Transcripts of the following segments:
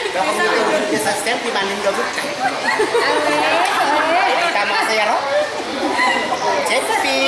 Kalau kamu itu subscribe dibanding gabut kan. Kamu saya roh. Cepi.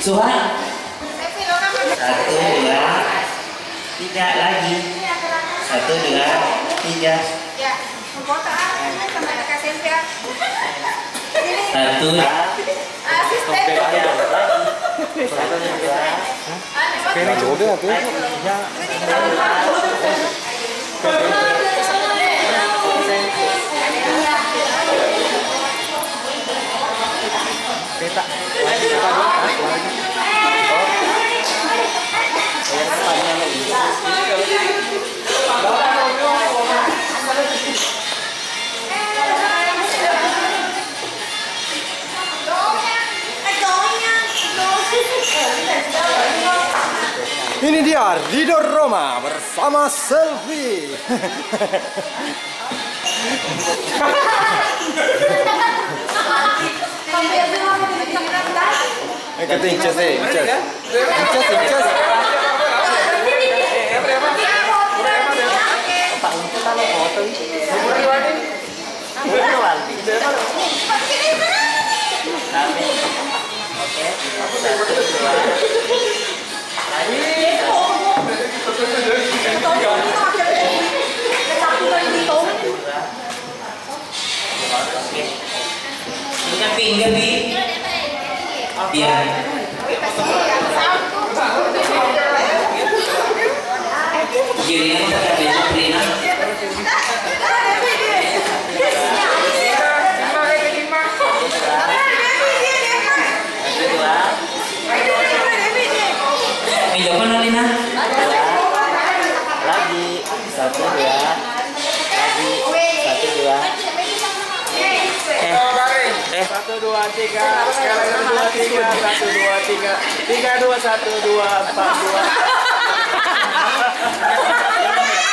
Suha. 1, 2, 3 lagi. 1, 2, 3. Ya, foto sama kakak Cynthia. 1. Asisten. Kayaknya jodoh tuh. Peta. Ini dia Ridho Roma bersama Selfie. Kata incas deh, incas. Enggak bi. Iya. Jadi apa kata Rina? Jawaban Rina. Lagi 1, 2. Lagi 1, 2. 1, 2, 3. Sekarang 2, 3. 1, 2, 3. 3, 2, 1, 2, 4, 2.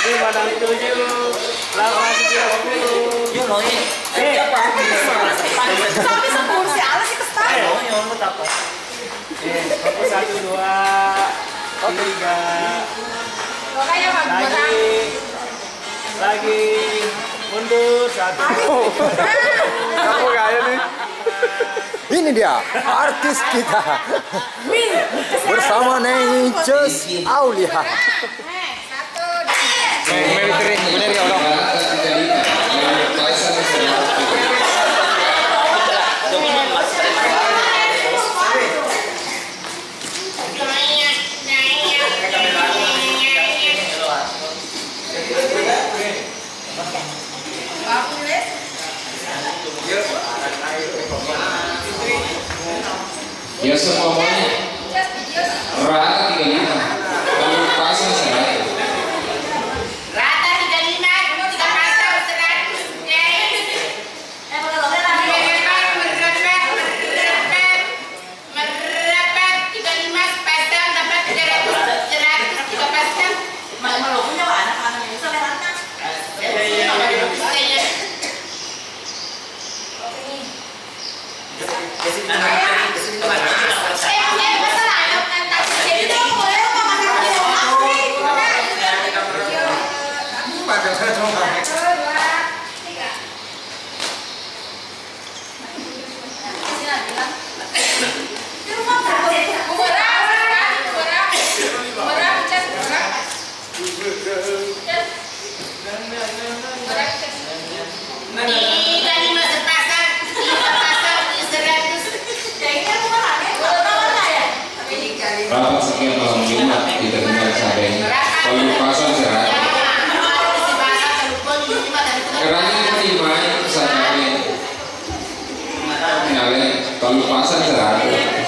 5, 6, 7. 8, 9, 10. Yuk mau ini. Sampai 10 siapa sih kesal? Yang mau apa? 1, 2, 3. Makanya Lagi. Mundur 1. Kamu gaya nih. Ini dia artis kita bersama Neng Incas Aulia. Bener ya orang. Ya semuanya rata 35 kalau pasang 100 rata 35, kamu 3 pasang 100. Merapat 35 pasang dapat 300, 100 3 pasang. Malu punya anak-anak yang bisa lewat. Rapat sekian malam Jumat di Terminal Sareng. Kalau pasang 100 kerana terima Sareng. Nyale kalau pasang 100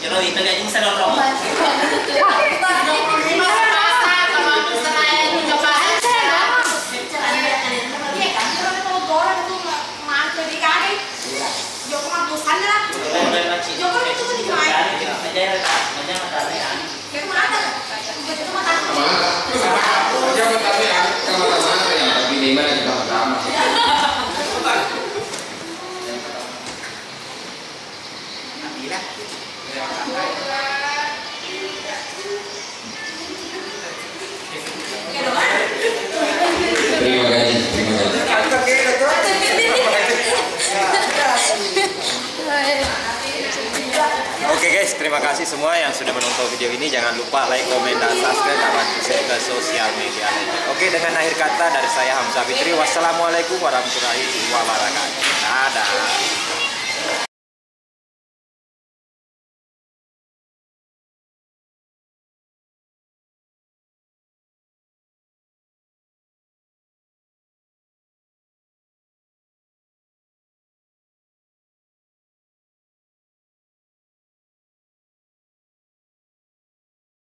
Jangan itu gaji bisa nongkrong. Jangan tapi yang pertama yang tapi 5 kita pertama. Oke guys, terima kasih semua yang sudah menonton video ini. Jangan lupa like, komen, dan subscribe dan share ke sosial media lainnya. Oke, dengan akhir kata dari saya Hamzah Fitri, wassalamualaikum warahmatullahi wabarakatuh. Dadah.